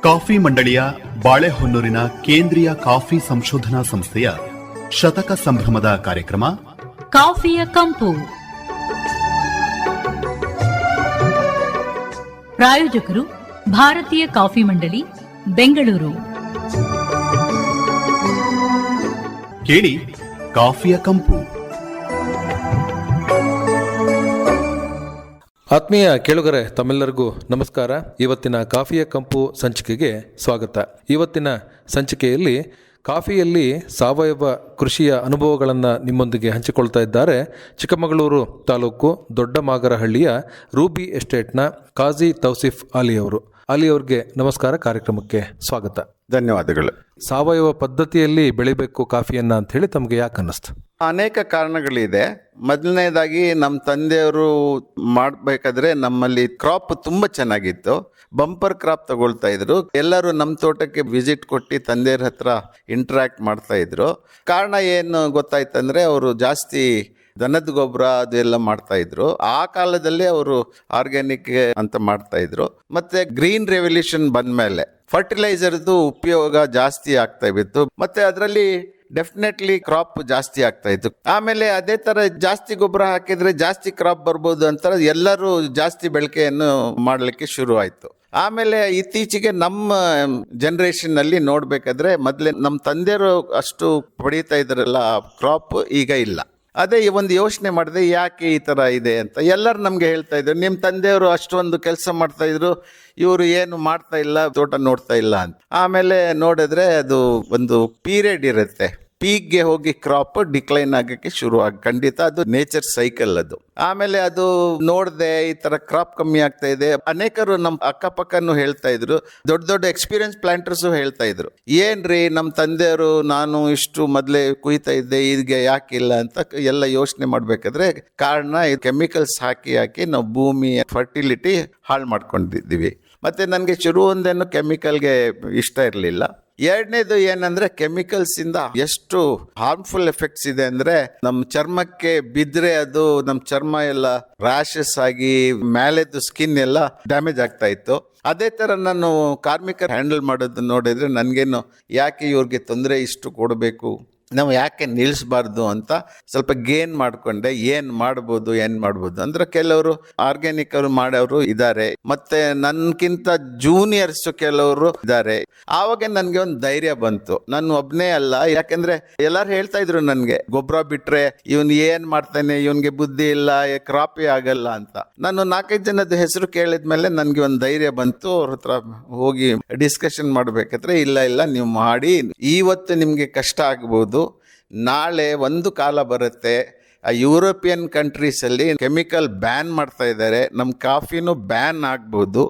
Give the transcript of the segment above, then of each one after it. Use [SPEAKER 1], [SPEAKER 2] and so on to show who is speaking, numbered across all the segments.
[SPEAKER 1] Coffee ಮಂಡಳಿಯ ಬಾಳೆಹೊನ್ನೂರಿನ ಕೇಂದ್ರೀಯ coffee ಸಂಶೋಧನಾ ಸಂಸ್ಥೆಯ ಶತಕ ಸಂಭ್ರಮದ ಕಾರ್ಯಕ್ರಮ
[SPEAKER 2] ಕಾಫಿಯ ಕಂಪು. ಪ್ರಾಯೋಜಕರು ಭಾರತೀಯ ಕಾಫಿ ಮಂಡಳಿ, ಬೆಂಗಳೂರು.
[SPEAKER 1] ಕೇಳಿ ಕಾಫಿಯ ಕಂಪು.
[SPEAKER 3] ಆತ್ಮೀಯ ಕೇಳುಗರೆ, ತಮ್ಮೆಲ್ಲರಿಗೂ ನಮಸ್ಕಾರ. ಇವತ್ತಿನ ಕಾಫಿಯ ಕಂಪು ಸಂಚಿಕೆಗೆ ಸ್ವಾಗತ. ಇವತ್ತಿನ ಸಂಚಿಕೆಯಲ್ಲಿ ಕಾಫಿಯಲ್ಲಿ ಸಾವಯವ ಕೃಷಿಯ ಅನುಭವಗಳನ್ನು ನಿಮ್ಮೊಂದಿಗೆ ಹಂಚಿಕೊಳ್ತಾ ಇದ್ದಾರೆ ಚಿಕ್ಕಮಗಳೂರು ತಾಲೂಕು ದೊಡ್ಡಮಾಗರಹಳ್ಳಿಯ ರೂಬಿ ಎಸ್ಟೇಟ್ನ ಕಾಜಿ ತೌಸಿಫ್ ಅಲಿ ಅವರು. ಅಲಿ ಅವ್ರಿಗೆ ನಮಸ್ಕಾರ, ಕಾರ್ಯಕ್ರಮಕ್ಕೆ ಸ್ವಾಗತ.
[SPEAKER 4] ಧನ್ಯವಾದಗಳು.
[SPEAKER 3] ಸಾವಯವ ಪದ್ಧತಿಯಲ್ಲಿ ಬೆಳಿಬೇಕು ಕಾಫಿಯನ್ನ ಅಂತ ಹೇಳಿ ತಮಗೆ ಯಾಕೆ ಅನ್ನಿಸ್ತು?
[SPEAKER 4] ಅನೇಕ ಕಾರಣಗಳಿದೆ. ಮೊದಲನೇದಾಗಿ ನಮ್ಮ ತಂದೆಯವರು ಮಾಡಬೇಕಾದ್ರೆ ನಮ್ಮಲ್ಲಿ ಕ್ರಾಪ್ ತುಂಬ ಚೆನ್ನಾಗಿತ್ತು. ಬಂಪರ್ ಕ್ರಾಪ್ ತಗೊಳ್ತಾ ಇದ್ರು. ಎಲ್ಲರೂ ನಮ್ಮ ತೋಟಕ್ಕೆ ವಿಸಿಟ್ ಕೊಟ್ಟು ತಂದೆಯರ ಹತ್ರ ಇಂಟ್ರಾಕ್ಟ್ ಮಾಡ್ತಾ ಇದ್ರು. ಕಾರಣ ಏನು ಗೊತ್ತಾಯ್ತಂದ್ರೆ, ಅವರು ಜಾಸ್ತಿ ದನದ ಗೊಬ್ಬರ ಅದೆಲ್ಲ ಮಾಡ್ತಾ ಇದ್ರು. ಆ ಕಾಲದಲ್ಲಿ ಅವರು ಆರ್ಗ್ಯಾನಿಕ್ ಅಂತ ಮಾಡ್ತಾ ಇದ್ರು. ಮತ್ತೆ ಗ್ರೀನ್ ರೆವಲ್ಯೂಷನ್ ಬಂದ್ಮೇಲೆ ಫರ್ಟಿಲೈಸರ್ದು ಉಪಯೋಗ ಜಾಸ್ತಿ ಆಗ್ತಾ ಇತ್ತು. ಮತ್ತೆ ಅದರಲ್ಲಿ ಡೆಫಿನೆಟ್ಲಿ ಕ್ರಾಪ್ ಜಾಸ್ತಿ ಆಗ್ತಾ ಇತ್ತು. ಆಮೇಲೆ ಅದೇ ತರ ಜಾಸ್ತಿ ಗೊಬ್ಬರ ಹಾಕಿದ್ರೆ ಜಾಸ್ತಿ ಕ್ರಾಪ್ ಬರ್ಬೋದು ಅಂತ ಎಲ್ಲರೂ ಜಾಸ್ತಿ ಬೆಳಕೆಯನ್ನು ಮಾಡಲಿಕ್ಕೆ ಶುರು ಆಯ್ತು. ಆಮೇಲೆ ಇತ್ತೀಚೆಗೆ ನಮ್ಮ ಜನರೇಷನ್ ಅಲ್ಲಿ ನೋಡ್ಬೇಕಾದ್ರೆ, ಮೊದಲೇ ನಮ್ಮ ತಂದೆಯರು ಅಷ್ಟು ಪಡೀತಾ ಇದ್ರಲ್ಲ ಕ್ರಾಪ್, ಈಗ ಇಲ್ಲ. ಅದೇ ಒಂದು ಯೋಚನೆ ಮಾಡಿದೆ, ಯಾಕೆ ಈ ಥರ ಇದೆ ಅಂತ. ಎಲ್ಲರೂ ನಮಗೆ ಹೇಳ್ತಾ ಇದ್ರು, ನಿಮ್ಮ ತಂದೆಯವರು ಅಷ್ಟೊಂದು ಕೆಲಸ ಮಾಡ್ತಾ ಇದ್ರು, ಇವರು ಏನು ಮಾಡ್ತಾ ಇಲ್ಲ, ತೋಟ ನೋಡ್ತಾ ಇಲ್ಲ ಅಂತ. ಆಮೇಲೆ ನೋಡಿದ್ರೆ ಅದು ಒಂದು ಪೀರಿಯಡ್ ಇರುತ್ತೆ. ಪೀಕ್ಗೆ ಹೋಗಿ ಕ್ರಾಪ್ ಡಿಕ್ಲೈನ್ ಆಗಕ್ಕೆ ಶುರು ಖಂಡಿತ ಅದು ನೇಚರ್ ಸೈಕಲ್ ಅದು. ಆಮೇಲೆ ಅದು ನೋಡಿದೆ, ಈ ತರ ಕ್ರಾಪ್ ಕಮ್ಮಿ ಆಗ್ತಾ ಇದೆ. ಅನೇಕರು ನಮ್ಮ ಅಕ್ಕಪಕ್ಕನು ಹೇಳ್ತಾ ಇದ್ರು, ದೊಡ್ಡ ದೊಡ್ಡ ಎಕ್ಸ್ಪೀರಿಯನ್ಸ್ ಪ್ಲಾಂಟರ್ಸು ಹೇಳ್ತಾ ಇದ್ರು, ಏನ್ರಿ ನಮ್ಮ ತಂದೆಯವರು ನಾನು ಇಷ್ಟು ಮೊದಲೇ ಕುಯ್ತಾ ಇದ್ದೆ, ಈಗ ಯಾಕಿಲ್ಲ ಅಂತ. ಎಲ್ಲ ಯೋಚನೆ ಮಾಡ್ಬೇಕಾದ್ರೆ ಕಾರಣ ಕೆಮಿಕಲ್ಸ್ ಹಾಕಿ ನಾವು ಭೂಮಿಯ ಫರ್ಟಿಲಿಟಿ ಹಾಳು ಮಾಡ್ಕೊಂಡಿದ್ದೀವಿ. ಮತ್ತೆ ನನಗೆ ಶುರು ಒಂದೇನು ಕೆಮಿಕಲ್ಗೆ ಇಷ್ಟ ಇರಲಿಲ್ಲ. ಎರಡನೇದು ಏನಂದ್ರೆ, ಕೆಮಿಕಲ್ಸ್ ಇಂದ ಎಷ್ಟು ಹಾರ್ಮ್ಫುಲ್ ಎಫೆಕ್ಟ್ಸ್ ಇದೆ ಅಂದ್ರೆ, ನಮ್ಮ ಚರ್ಮಕ್ಕೆ ಬಿದ್ರೆ ಅದು ನಮ್ಮ ಚರ್ಮ ಎಲ್ಲ ರ್ಯಾಷಸ್ ಆಗಿ ಮೇಲೆದು ಸ್ಕಿನ್ ಎಲ್ಲ ಡ್ಯಾಮೇಜ್ ಆಗ್ತಾ ಇತ್ತು. ಅದೇ ತರ ನಾನು ಕಾರ್ಮಿಕರು ಹ್ಯಾಂಡಲ್ ಮಾಡೋದು ನೋಡಿದ್ರೆ ನನಗೇನು, ಯಾಕೆ ಇವ್ರಿಗೆ ತೊಂದರೆ ಇಷ್ಟು ಕೊಡಬೇಕು, ನಾವು ಯಾಕೆ ನಿಲ್ಲಿಸಬಾರ್ದು ಅಂತ ಸ್ವಲ್ಪ ಗೇನ್ ಮಾಡಿಕೊಂಡೆ. ಏನು ಮಾಡ್ಬೋದು ಅಂದ್ರೆ, ಕೆಲವರು ಆರ್ಗ್ಯಾನಿಕ್ ಅವರು ಮಾಡೋರು ಇದ್ದಾರೆ, ಮತ್ತೆ ನನ್ಕಿಂತ ಜೂನಿಯರ್ಸ್ ಕೆಲವರು ಇದ್ದಾರೆ. ಆವಾಗ ನನಗೆ ಒಂದು ಧೈರ್ಯ ಬಂತು, ನಾನು ಒಬ್ಬನೇ ಅಲ್ಲ. ಯಾಕೆಂದ್ರೆ ಎಲ್ಲರೂ ಹೇಳ್ತಾ ಇದ್ರು ನನಗೆ, ಗೊಬ್ಬರ ಬಿಟ್ರೆ ಇವನ್ ಏನ್ ಮಾಡ್ತಾನೆ, ಇವನ್ಗೆ ಬುದ್ಧಿ ಇಲ್ಲ, ಕ್ರಾಪೇ ಆಗಲ್ಲ ಅಂತ. ನಾನು 4-5 ಜನದ ಹೆಸರು ಕೇಳಿದ್ಮೇಲೆ ನನಗೆ ಒಂದು ಧೈರ್ಯ ಬಂತು. ಅವ್ರ ಹತ್ರ ಹೋಗಿ ಡಿಸ್ಕಷನ್ ಮಾಡ್ಬೇಕಾದ್ರೆ, ಇಲ್ಲ ನೀವು ಮಾಡಿ, ಇವತ್ತು ನಿಮ್ಗೆ ಕಷ್ಟ ಆಗ್ಬೋದು, ನಾಳೆ ಒಂದು ಕಾಲ ಬರುತ್ತೆ ಯುರೋಪಿಯನ್ ಕಂಟ್ರೀಸಲ್ಲಿ ಕೆಮಿಕಲ್ ಬ್ಯಾನ್ ಮಾಡ್ತಾ ಇದ್ದಾರೆ, ನಮ್ಮ ಕಾಫಿನೂ ಬ್ಯಾನ್ ಆಗ್ಬೋದು.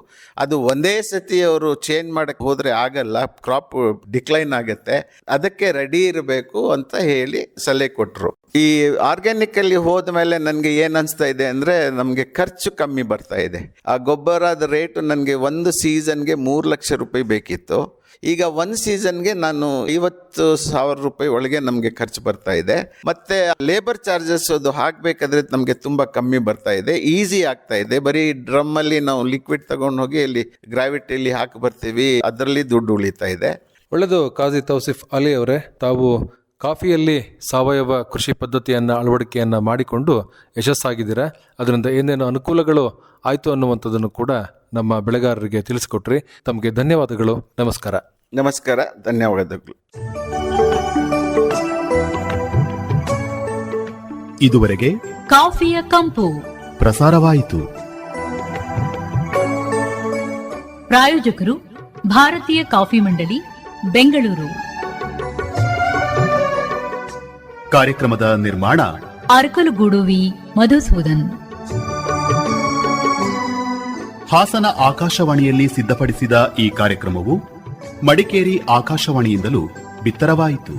[SPEAKER 4] ಅದು ಒಂದೇ ಸತಿ ಅವರು ಚೇಂಜ್ ಮಾಡಕ್ಕೆ ಹೋದರೆ ಆಗಲ್ಲ, ಕ್ರಾಪ್ ಡಿಕ್ಲೈನ್ ಆಗುತ್ತೆ. ಅದಕ್ಕೆ ರೆಡಿ ಇರಬೇಕು ಅಂತ ಹೇಳಿ ಸಲಹೆ ಕೊಟ್ಟರು. ಈ ಆರ್ಗ್ಯಾನಿಕಲ್ಲಿ ಹೋದ ಮೇಲೆ ನನಗೆ ಏನು ಅನಿಸ್ತಾ ಇದೆ ಅಂದರೆ, ನಮಗೆ ಖರ್ಚು ಕಮ್ಮಿ ಬರ್ತಾ ಇದೆ. ಆ ಗೊಬ್ಬರದ ರೇಟು ನನಗೆ ಒಂದು ಸೀಸನ್ಗೆ 3 ಲಕ್ಷ ರೂಪಾಯಿ ಬೇಕಿತ್ತು. ಈಗ ಒಂದು ಸೀಸನ್ಗೆ ನಾನು 50,000 ರೂಪಾಯಿ ಒಳಗೆ ನಮಗೆ ಖರ್ಚು ಬರ್ತಾ ಇದೆ. ಮತ್ತೆ ಲೇಬರ್ ಚಾರ್ಜಸ್ ಅದು ಹಾಕಬೇಕಾದ್ರೆ ನಮಗೆ ತುಂಬ ಕಮ್ಮಿ ಬರ್ತಾ ಇದೆ, ಈಸಿ ಆಗ್ತಾ ಇದೆ. ಬರೀ ಡ್ರಮ್ಮಲ್ಲಿ ನಾವು ಲಿಕ್ವಿಡ್ ತಗೊಂಡು ಹೋಗಿ ಇಲ್ಲಿ ಗ್ರಾವಿಟಿಯಲ್ಲಿ ಹಾಕಿ ಬರ್ತೀವಿ, ಅದರಲ್ಲಿ ದುಡ್ಡು ಉಳಿತಾ ಇದೆ.
[SPEAKER 3] ಒಳ್ಳೆಯದು. ಕಾಜಿ ತೌಸಿಫ್ ಅಲಿ ಅವರೇ, ತಾವು ಕಾಫಿಯಲ್ಲಿ ಸಾವಯವ ಕೃಷಿ ಪದ್ಧತಿಯನ್ನು ಅಳವಡಿಕೆಯನ್ನು ಮಾಡಿಕೊಂಡು ಯಶಸ್ಸಾಗಿದ್ದೀರಾ. ಅದರಿಂದ ಏನೇನು ಅನುಕೂಲಗಳು ಆಯಿತು ಅನ್ನುವಂಥದ್ದನ್ನು ಕೂಡ ನಮ್ಮ ಬೆಳೆಗಾರರಿಗೆ ತಿಳಿಸಿಕೊಟ್ರಿ. ತಮಗೆ ಧನ್ಯವಾದಗಳು. ನಮಸ್ಕಾರ.
[SPEAKER 4] ನಮಸ್ಕಾರ, ಧನ್ಯವಾದಗಳು.
[SPEAKER 1] ಇದುವರೆಗೆ
[SPEAKER 2] ಕಾಫಿಯ ಕಂಪು
[SPEAKER 1] ಪ್ರಸಾರವಾಯಿತು.
[SPEAKER 2] ಪ್ರಾಯೋಜಕರು ಭಾರತೀಯ ಕಾಫಿ ಮಂಡಳಿ, ಬೆಂಗಳೂರು.
[SPEAKER 1] ಕಾರ್ಯಕ್ರಮದ ನಿರ್ಮಾಣ
[SPEAKER 2] ಅರಕಲಗೂಡು ವಿ ಮಧುಸೂದನ್.
[SPEAKER 1] ಹಾಸನ ಆಕಾಶವಾಣಿಯಲ್ಲಿ ಸಿದ್ಧಪಡಿಸಿದ ಈ ಕಾರ್ಯಕ್ರಮವು ಮಡಿಕೇರಿ ಆಕಾಶವಾಣಿಯಿಂದಲೂ ಬಿತ್ತರವಾಯಿತು.